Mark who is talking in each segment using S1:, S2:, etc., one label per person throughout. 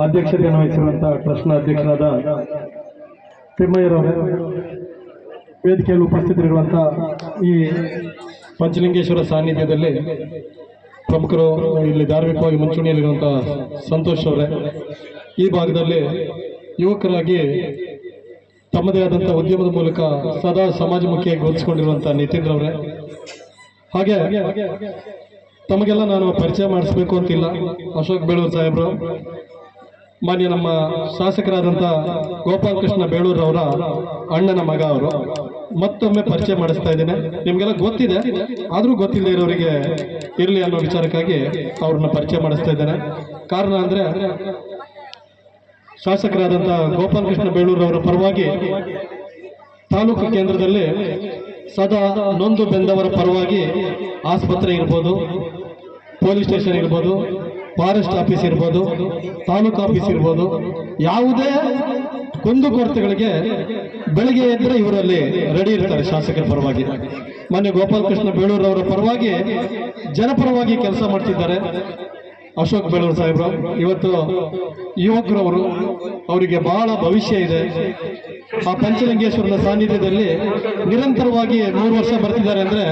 S1: ಅಧ್ಯಕ್ಷತೆಯನ್ನು ವಹಿಸಿರುವಂತಹ ಟ್ರಸ್ಟ್ನ ಅಧ್ಯಕ್ಷರಾದ ತಿಮ್ಮಯ್ಯರವರೇ, ವೇದಿಕೆಯಲ್ಲಿ ಉಪಸ್ಥಿತರಿರುವಂತಹ ಈ ಪಂಚಲಿಂಗೇಶ್ವರ ಸಾನ್ನಿಧ್ಯದಲ್ಲಿ ಪ್ರಮುಖರು, ಇಲ್ಲಿ ಧಾರ್ಮಿಕವಾಗಿ ಮುಂಚೂಣಿಯಲ್ಲಿರುವಂತಹ ಸಂತೋಷ್ ಅವರೇ, ಈ ಭಾಗದಲ್ಲಿ ಯುವಕರಾಗಿ ತಮ್ಮದೇ ಆದಂತಹ ಉದ್ಯಮದ ಮೂಲಕ ಸದಾ ಸಮಾಜಮುಖಿಯಾಗಿ ಗುರುತಿಸಿಕೊಂಡಿರುವಂತಹ ನಿತಿನ್ ಅವರೇ, ಹಾಗೆ ತಮಗೆಲ್ಲ ನಾನು ಪರಿಚಯ ಮಾಡಿಸ್ಬೇಕು ಅಂತಿಲ್ಲ. ಅಶೋಕ್ ಬೇಳೂರು ಸಾಹೇಬರು, ಮಾನ್ಯ ನಮ್ಮ ಶಾಸಕರಾದಂಥ ಗೋಪಾಲಕೃಷ್ಣ ಬೇಳೂರವರ ಅಣ್ಣನ ಮಗ ಅವರು. ಮತ್ತೊಮ್ಮೆ ಪರಿಚಯ ಮಾಡಿಸ್ತಾ ಇದ್ದೇನೆ. ನಿಮಗೆಲ್ಲ ಗೊತ್ತಿದೆ, ಆದರೂ ಗೊತ್ತಿಲ್ಲದೆ ಇರೋರಿಗೆ ಇರಲಿ ಅನ್ನೋ ವಿಚಾರಕ್ಕಾಗಿ ಅವ್ರನ್ನ ಪರಿಚಯ ಮಾಡಿಸ್ತಾ ಇದ್ದೇನೆ. ಕಾರಣ ಅಂದರೆ, ಶಾಸಕರಾದಂಥ ಗೋಪಾಲಕೃಷ್ಣ ಬೇಳೂರವರ ಪರವಾಗಿ ತಾಲೂಕು ಕೇಂದ್ರದಲ್ಲಿ ಸದಾ ನೊಂದು ಬೆಂದವರ ಪರವಾಗಿ ಆಸ್ಪತ್ರೆ ಇರ್ಬೋದು, ಪೊಲೀಸ್ ಸ್ಟೇಷನ್ ಇರ್ಬೋದು, ಫಾರೆಸ್ಟ್ ಆಫೀಸ್ ಇರ್ಬೋದು, ತಾಲೂಕು ಆಫೀಸ್ ಇರ್ಬೋದು, ಯಾವುದೇ ಕುಂದುಕೊರತೆಗಳಿಗೆ ಬೆಳಗ್ಗೆ ಎದ್ದರೆ ಇವರಲ್ಲಿ ರೆಡಿ ಇರ್ತಾರೆ ಶಾಸಕರ ಪರವಾಗಿ. ಮಾನ್ಯ ಗೋಪಾಲಕೃಷ್ಣ ಬೇಳೂರವರ ಪರವಾಗಿ ಜನಪರವಾಗಿ ಕೆಲಸ ಮಾಡ್ತಿದ್ದಾರೆ ಅಶೋಕ್ ಬೇಳೂರು ಸಾಹೇಬರು. ಇವತ್ತು ಯುವಕರವರು, ಅವರಿಗೆ ಬಹಳ ಭವಿಷ್ಯ ಇದೆ. ಆ ಪಂಚಲಿಂಗೇಶ್ವರನ ಸಾನ್ನಿಧ್ಯದಲ್ಲಿ ನಿರಂತರವಾಗಿ 3 ವರ್ಷ ಬರ್ತಿದ್ದಾರೆ ಅಂದ್ರೆ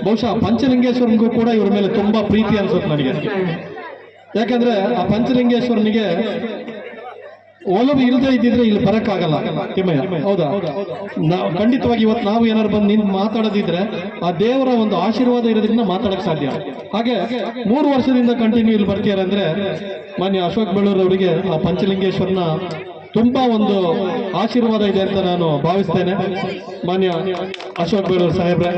S1: ಬಹುಶಃ ಪಂಚಲಿಂಗೇಶ್ವರನಿಗೂ ಕೂಡ ಇವ್ರ ಮೇಲೆ ತುಂಬಾ ಪ್ರೀತಿ ಅನ್ಸುತ್ತೆ ನನಗೆ. ಯಾಕಂದ್ರೆ ಆ ಪಂಚಲಿಂಗೇಶ್ವರನಿಗೆ ಒಲವು ಇಲ್ಲದೆ ಇದ್ದಿದ್ರೆ ಇಲ್ಲಿ ಬರಕ್ಕಾಗಲ್ಲ ತಿಮ್ಮಯ್ಯ, ಹೌದಾ? ಖಂಡಿತವಾಗಿ ಇವತ್ತು ನಾವು ಏನಾದ್ರು ಬಂದು ನಿಂತು ಮಾತಾಡೋದಿದ್ರೆ ಆ ದೇವರ ಒಂದು ಆಶೀರ್ವಾದ ಇರೋದ್ರಿಂದ ಮಾತಾಡಕ್ ಸಾಧ್ಯ. ಹಾಗೆ 3 ವರ್ಷದಿಂದ ಕಂಟಿನ್ಯೂ ಇಲ್ಲಿ ಬರ್ತೀರ ಅಂದ್ರೆ ಮಾನ್ಯ ಅಶೋಕ್ ಬೇಳೂರು ಅವರಿಗೆ ಆ ಪಂಚಲಿಂಗೇಶ್ವರನ ತುಂಬಾ ಒಂದು ಆಶೀರ್ವಾದ ಇದೆ ಅಂತ ನಾನು ಭಾವಿಸ್ತೇನೆ. ಮಾನ್ಯ ಅಶೋಕ್ ಬೇಳೂರು ಸಾಹೇಬ್ರೆ,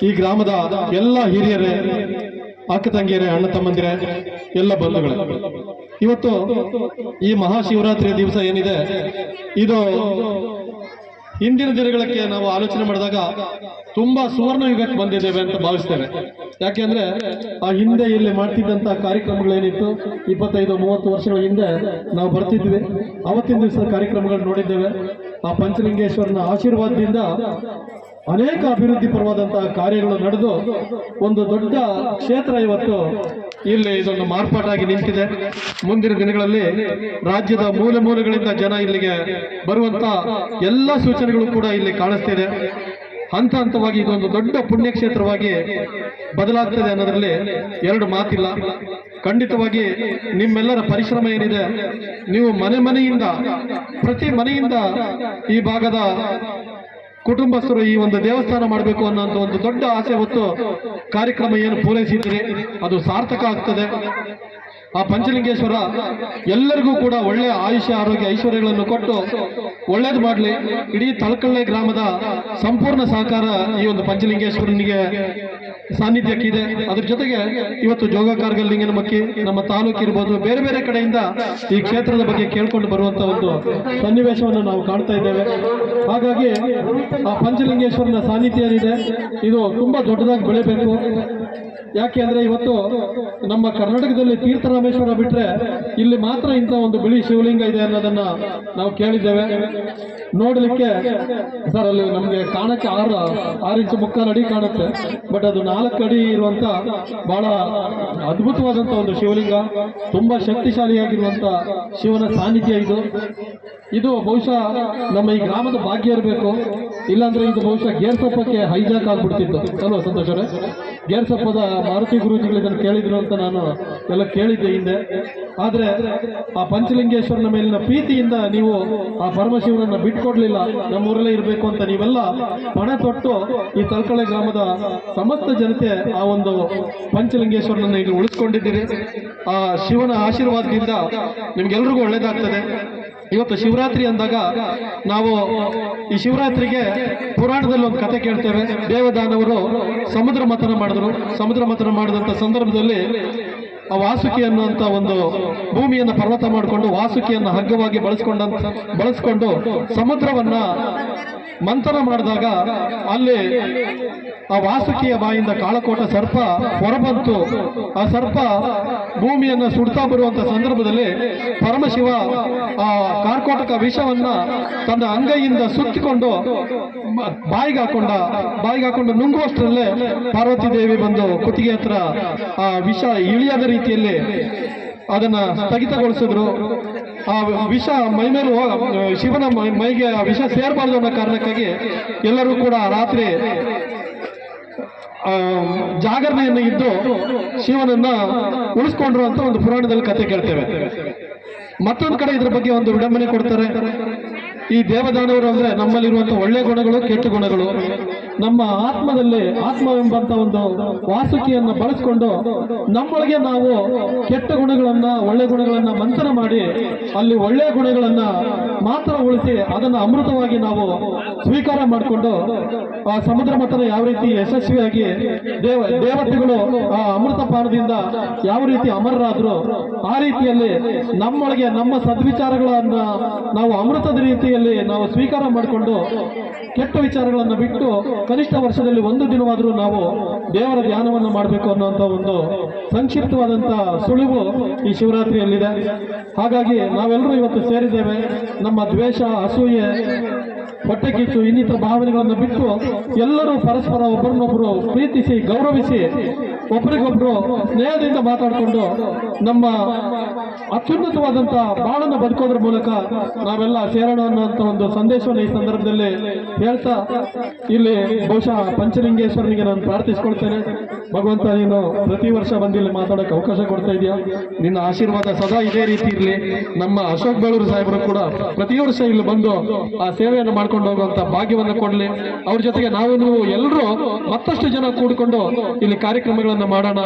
S1: ಈ ಗ್ರಾಮದ ಎಲ್ಲ ಹಿರಿಯರೇ, ಅಕ್ಕ ತಂಗಿಯರೇ, ಅಣ್ಣ ತಮ್ಮಂದಿರೇ, ಎಲ್ಲ ಬಂಧುಗಳೇ, ಇವತ್ತು ಈ ಮಹಾಶಿವರಾತ್ರಿಯ ದಿವಸ ಏನಿದೆ, ಇದು ಹಿಂದಿನ ದಿನಗಳಕ್ಕೆ ನಾವು ಆಲೋಚನೆ ಮಾಡಿದಾಗ ತುಂಬಾ ಸುವರ್ಣ ಯುಗಕ್ಕೆ ಬಂದಿದ್ದೇವೆ ಅಂತ ಭಾವಿಸ್ತೇವೆ. ಯಾಕೆಂದ್ರೆ ಆ ಹಿಂದೆ ಇಲ್ಲಿ ಮಾಡ್ತಿದ್ದಂತಹ ಕಾರ್ಯಕ್ರಮಗಳೇನಿತ್ತು, 25-30 ವರ್ಷಗಳ ಹಿಂದೆ ನಾವು ಬರ್ತಿದ್ವಿ. ಅವತ್ತಿನ ದಿವಸದ ಕಾರ್ಯಕ್ರಮಗಳು ನೋಡಿದ್ದೇವೆ. ಆ ಪಂಚಲಿಂಗೇಶ್ವರನ ಆಶೀರ್ವಾದದಿಂದ ಅನೇಕ ಅಭಿವೃದ್ಧಿ ಪರವಾದಂತಹ ಕಾರ್ಯಗಳು ನಡೆದು ಒಂದು ದೊಡ್ಡ ಕ್ಷೇತ್ರ ಇವತ್ತು ಇಲ್ಲಿ ಇದೊಂದು ಮಾರ್ಪಾಟಾಗಿ ನಿಂತಿದೆ. ಮುಂದಿನ ದಿನಗಳಲ್ಲಿ ರಾಜ್ಯದ ಮೂಲೆ ಮೂಲೆಗಳಿಂದ ಜನ ಇಲ್ಲಿಗೆ ಬರುವಂತ ಎಲ್ಲ ಸೂಚನೆಗಳು ಕೂಡ ಇಲ್ಲಿ ಕಾಣಿಸ್ತಿದೆ. ಹಂತ ಹಂತವಾಗಿ ಇದೊಂದು ದೊಡ್ಡ ಪುಣ್ಯಕ್ಷೇತ್ರವಾಗಿ ಬದಲಾಗ್ತದೆ ಅನ್ನೋದ್ರಲ್ಲಿ ಎರಡು ಮಾತಿಲ್ಲ. ಖಂಡಿತವಾಗಿ ನಿಮ್ಮೆಲ್ಲರ ಪರಿಶ್ರಮ ಏನಿದೆ, ನೀವು ಮನೆಯಿಂದ, ಪ್ರತಿ ಮನೆಯಿಂದ ಈ ಭಾಗದ ಕುಟುಂಬಸ್ಥರು ಈ ಒಂದು ದೇವಸ್ಥಾನ ಮಾಡಬೇಕು ಅನ್ನೋಂಥ ಒಂದು ದೊಡ್ಡ ಆಸೆ ಹೊತ್ತು ಕಾರ್ಯಕ್ರಮ ಏನು ಪೂರೈಸಿದ್ರೆ ಅದು ಸಾರ್ಥಕ ಆಗ್ತದೆ. ಆ ಪಂಚಲಿಂಗೇಶ್ವರ ಎಲ್ಲರಿಗೂ ಕೂಡ ಒಳ್ಳೆಯ ಆಯುಷ್ಯ, ಆರೋಗ್ಯ, ಐಶ್ವರ್ಯಗಳನ್ನು ಕೊಟ್ಟು ಒಳ್ಳೇದು ಮಾಡಲಿ. ಇಡೀ ತಳಕಳ್ಳೆ ಗ್ರಾಮದ ಸಂಪೂರ್ಣ ಸಹಕಾರ ಈ ಒಂದು ಪಂಚಲಿಂಗೇಶ್ವರನಿಗೆ ಸಾನ್ನಿಧ್ಯಕ್ಕಿದೆ. ಅದ್ರ ಜೊತೆಗೆ ಇವತ್ತು ಜೋಗ ಕಾರ್ಗಲ್ ಲಿಂಗನಮಕ್ಕಿ, ನಮ್ಮ ತಾಲೂಕು ಇರ್ಬೋದು, ಬೇರೆ ಬೇರೆ ಕಡೆಯಿಂದ ಈ ಕ್ಷೇತ್ರದ ಬಗ್ಗೆ ಕೇಳ್ಕೊಂಡು ಬರುವಂತ ಒಂದು ಸನ್ನಿವೇಶವನ್ನು ನಾವು ಕಾಣ್ತಾ ಇದ್ದೇವೆ. ಹಾಗಾಗಿ ಆ ಪಂಚಲಿಂಗೇಶ್ವರನ ಸಾನ್ನಿಧ್ಯ ಏನಿದೆ, ಇದು ತುಂಬಾ ದೊಡ್ಡದಾಗಿ ಬೆಳಿಬೇಕು. ಯಾಕೆ ಅಂದ್ರೆ ಇವತ್ತು ನಮ್ಮ ಕರ್ನಾಟಕದಲ್ಲಿ ತೀರ್ಥರಾಮೇಶ್ವರ ಬಿಟ್ರೆ ಇಲ್ಲಿ ಮಾತ್ರ ಇಂಥ ಒಂದು ಬಿಳಿ ಶಿವಲಿಂಗ ಇದೆ ಅನ್ನೋದನ್ನ ನಾವು ಕೇಳಿದ್ದೇವೆ. ನೋಡಲಿಕ್ಕೆ ಸರ್ ಅಲ್ಲಿ ನಮ್ಗೆ ಕಾಣಕ್ಕೆ 6 ಇಂಚು 3/4 ಅಡಿ ಕಾಣುತ್ತೆ, ಬಟ್ ಅದು 4 ಅಡಿ ಇರುವಂತ ಬಹಳ ಅದ್ಭುತವಾದಂತ ಒಂದು ಶಿವಲಿಂಗ, ತುಂಬಾ ಶಕ್ತಿಶಾಲಿಯಾಗಿರುವಂತ ಶಿವನ ಸಾನ್ನಿಧ್ಯ ಇದು ಬಹುಶಃ ನಮ್ಮ ಈ ಗ್ರಾಮದ ಭಾಗ್ಯ ಇರಬೇಕು. ಇಲ್ಲಾಂದ್ರೆ ಇದು ಬಹುಶಃ ಗೇರ್ಸಪ್ಪಕ್ಕೆ ಹೈಜಾಕ್ ಆಗ್ಬಿಡ್ತಿತ್ತು ಅಲ್ವಾ ಸಂತೋಷ್ ಅವರೇ? ಗೇರ್ಸಪ್ಪದ ಮಾರುತಿ ಗುರೂಜಿಗಳು ಇದನ್ನು ಕೇಳಿದ್ರು ಅಂತ ನಾನು ಎಲ್ಲ ಕೇಳಿದ್ದೆ ಹಿಂದೆ. ಆದ್ರೆ ಆ ಪಂಚಲಿಂಗೇಶ್ವರನ ಮೇಲಿನ ಪ್ರೀತಿಯಿಂದ ನೀವು ಆ ಪರಮಶಿವನನ್ನ ಬಿಟ್ಕೊಡ್ಲಿಲ್ಲ. ನಮ್ಮೂರಲ್ಲೇ ಇರಬೇಕು ಅಂತ ನೀವೆಲ್ಲ ಪಣೆ ತೊಟ್ಟು ಈ ತಲಕಳೆ ಗ್ರಾಮದ ಸಮಸ್ತ ಜನತೆ ಆ ಒಂದು ಪಂಚಲಿಂಗೇಶ್ವರನನ್ನ ಇಲ್ಲಿ ಉಳಿಸ್ಕೊಂಡಿದ್ದೀರಿ. ಆ ಶಿವನ ಆಶೀರ್ವಾದದಿಂದ ನಿಮ್ಗೆಲ್ರಿಗೂ ಒಳ್ಳೇದಾಗ್ತದೆ. ಇವತ್ತು ಶಿವರಾತ್ರಿ ಅಂದಾಗ ನಾವು ಈ ಶಿವರಾತ್ರಿಗೆ ಪುರಾಣದಲ್ಲಿ ಒಂದು ಕಥೆ ಕೇಳ್ತೇವೆ. ದೇವದಾನವರು ಸಮುದ್ರ ಮಥನ ಮಾಡಿದಂಥ ಸಂದರ್ಭದಲ್ಲಿ ಆ ವಾಸುಕಿ ಅನ್ನುವಂಥ ಒಂದು ಭೂಮಿಯನ್ನು ಪರ್ವತ ಮಾಡಿಕೊಂಡು ವಾಸುಕಿಯನ್ನು ಹಗ್ಗವಾಗಿ ಬಳಸ್ಕೊಂಡು ಸಮುದ್ರವನ್ನ ಮಂಥನ ಮಾಡಿದಾಗ ಅಲ್ಲಿ ಆ ವಾಸುಕಿಯ ಬಾಯಿಂದ ಕಾಳಕೋಟ ಸರ್ಪ ಹೊರಬಂತು. ಆ ಸರ್ಪ ಭೂಮಿಯನ್ನು ಸುಡ್ತಾ ಬರುವಂತ ಸಂದರ್ಭದಲ್ಲಿ ಪರಮಶಿವ ಆ ಕಾರ್ಕೋಟಕ ವಿಷವನ್ನ ತನ್ನ ಅಂಗೈಯಿಂದ ಸುತ್ತಿಕೊಂಡು ಬಾಯಿಗೆ ಹಾಕೊಂಡು ನುಂಗುವಷ್ಟರಲ್ಲೇ ಪಾರ್ವತಿ ದೇವಿ ಬಂದು ಕುತ್ತಿಗೆ ಹತ್ರ ಆ ವಿಷ ಇಳಿಯದ ರೀತಿಯಲ್ಲಿ ಅದನ್ನ ಸ್ಥಗಿತಗೊಳಿಸಿದ್ರು. ಆ ವಿಷ ಮೈ ಮೇಲೆ ಶಿವನ ಮೈಗೆ ಆ ವಿಷ ಸೇರಬಾರ್ದು ಅನ್ನೋ ಕಾರಣಕ್ಕಾಗಿ ಎಲ್ಲರೂ ಕೂಡ ರಾತ್ರಿ ಜಾಗರಣೆಯನ್ನು ಇದ್ದು ಶಿವನನ್ನ ಉಳಿಸ್ಕೊಂಡ್ರು ಅಂತ ಒಂದು ಪುರಾಣದಲ್ಲಿ ಕಥೆ ಕೇಳ್ತೇವೆ. ಮತ್ತೊಂದು ಕಡೆ ಇದ್ರ ಬಗ್ಗೆ ಒಂದು ವಿಡಂಬನೆ ಕೊಡ್ತಾರೆ. ಈ ದೇವದಾನವರು ಅಂದ್ರೆ ನಮ್ಮಲ್ಲಿರುವಂತಹ ಒಳ್ಳೆ ಗುಣಗಳು, ಕೆಟ್ಟ ಗುಣಗಳು, ನಮ್ಮ ಆತ್ಮದಲ್ಲಿ ಆತ್ಮವೆಂಬಂತ ಒಂದು ವಾಸುಕಿಯನ್ನ ಬಳಸ್ಕೊಂಡು ನಮ್ಮೊಳಗೆ ನಾವು ಕೆಟ್ಟ ಗುಣಗಳನ್ನ ಒಳ್ಳೆ ಗುಣಗಳನ್ನ ಮಂಥನ ಮಾಡಿ ಅಲ್ಲಿ ಒಳ್ಳೆ ಗುಣಗಳನ್ನ ಮಾತ್ರ ಉಳಿಸಿ ಅದನ್ನ ಅಮೃತವಾಗಿ ನಾವು ಸ್ವೀಕಾರ ಮಾಡಿಕೊಂಡು ಆ ಸಮುದ್ರ ಮಥನ ಯಾವ ರೀತಿ ಯಶಸ್ವಿಯಾಗಿ ದೇವತೆಗಳು ಆ ಅಮೃತ ಪಾನದಿಂದ ಯಾವ ರೀತಿ ಅಮರರಾದ್ರು ಆ ರೀತಿಯಲ್ಲಿ ನಮ್ಮೊಳಗೆ ನಮ್ಮ ಸದ್ವಿಚಾರಗಳನ್ನ ನಾವು ಅಮೃತದ ರೀತಿಯಲ್ಲಿ ನಾವು ಸ್ವೀಕಾರ ಮಾಡಿಕೊಂಡು ಕೆಟ್ಟ ವಿಚಾರಗಳನ್ನು ಬಿಟ್ಟು ಕನಿಷ್ಠ ವರ್ಷದಲ್ಲಿ ಒಂದು ದಿನವಾದರೂ ನಾವು ದೇವರ ಧ್ಯಾನವನ್ನು ಮಾಡಬೇಕು ಅನ್ನುವಂಥ ಒಂದು ಸಂಕ್ಷಿಪ್ತವಾದಂತಹ ಸುಳಿವು ಈ ಶಿವರಾತ್ರಿಯಲ್ಲಿದೆ. ಹಾಗಾಗಿ ನಾವೆಲ್ಲರೂ ಇವತ್ತು ಸೇರಿದ್ದೇವೆ. ನಮ್ಮ ದ್ವೇಷ, ಅಸೂಯೆ, ಹೊಟ್ಟೆ ಕಿಚ್ಚು ಇನ್ನಿತರ ಭಾವನೆಗಳನ್ನು ಬಿಟ್ಟು ಎಲ್ಲರೂ ಪರಸ್ಪರ ಒಬ್ಬರನ್ನೊಬ್ಬರು ಪ್ರೀತಿಸಿ ಗೌರವಿಸಿ ಒಬ್ಬರಿಗೊಬ್ಬರು ಸ್ನೇಹದಿಂದ ಮಾತಾಡಿಕೊಂಡು ನಮ್ಮ ಅತ್ಯುನ್ನತವಾದಂತಹ ಬಾಳನ್ನು ಬದುಕೋದ್ರ ಮೂಲಕ ನಾವೆಲ್ಲ ಸೇರೋಣ ಅನ್ನುವಂಥ ಒಂದು ಸಂದೇಶವನ್ನು ಈ ಸಂದರ್ಭದಲ್ಲಿ ಹೇಳ್ತಾ ಇಲ್ಲಿ ಬಹುಶಃ ಪಂಚಲಿಂಗೇಶ್ವರನಿಗೆ ನಾನು ಪ್ರಾರ್ಥಿಸ್ಕೊಳ್ತೇನೆ. ಭಗವಂತ, ನೀನು ಪ್ರತಿ ವರ್ಷ ಬಂದು ಇಲ್ಲಿ ಮಾತಾಡೋಕೆ ಅವಕಾಶ ಕೊಡ್ತಾ ಇದೆಯಾ, ನಿನ್ನ ಆಶೀರ್ವಾದ ಸದಾ ಇದೇ ರೀತಿ ಇರಲಿ. ನಮ್ಮ ಅಶೋಕ್ ಬೇಳೂರು ಸಾಹೇಬರು ಕೂಡ ಪ್ರತಿ ವರ್ಷ ಇಲ್ಲಿ ಬಂದು ಆ ಸೇವೆಯನ್ನು ಮಾಡ್ಕೊಂಡು ಹೋಗುವಂತ ಭಾಗ್ಯವನ್ನು ಕೊಡಲಿ. ಅವ್ರ ಜೊತೆಗೆ ನೀವು ಎಲ್ಲರೂ ಮತ್ತಷ್ಟು ಜನ ಕೂಡಿಕೊಂಡು ಇಲ್ಲಿ ಕಾರ್ಯಕ್ರಮಗಳನ್ನು ಮಾಡೋಣ.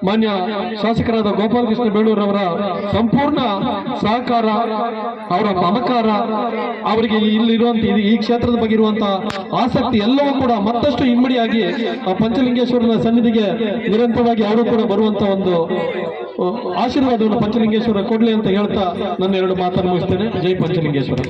S1: ಮಾನ್ಯ ಶಾಸಕರಾದ ಗೋಪಾಲಕೃಷ್ಣ ಬೇಳೂರವರ ಸಂಪೂರ್ಣ ಸಹಕಾರ, ಅವರ ಮಮಕಾರ, ಅವರಿಗೆ ಇಲ್ಲಿರುವಂತ ಈ ಕ್ಷೇತ್ರದ ಬಗ್ಗೆ ಇರುವಂತಹ ಆಸಕ್ತಿ ಎಲ್ಲವೂ ಕೂಡ ಮತ್ತಷ್ಟು ಇಮ್ಮಡಿಯಾಗಿ ಆ ಪಂಚಲಿಂಗೇಶ್ವರನ ಸನ್ನಿಧಿಗೆ ನಿರಂತರವಾಗಿ ಅವರು ಕೂಡ ಬರುವಂತ ಒಂದು ಆಶೀರ್ವಾದವನ್ನು ಪಂಚಲಿಂಗೇಶ್ವರ ಕೊಡ್ಲಿ ಅಂತ ಹೇಳ್ತಾ ನನ್ನ ಎರಡು ಮಾತನ್ನು ಮುಗಿಸ್ತೇನೆ. ಜೈ ಪಂಚಲಿಂಗೇಶ್ವರ.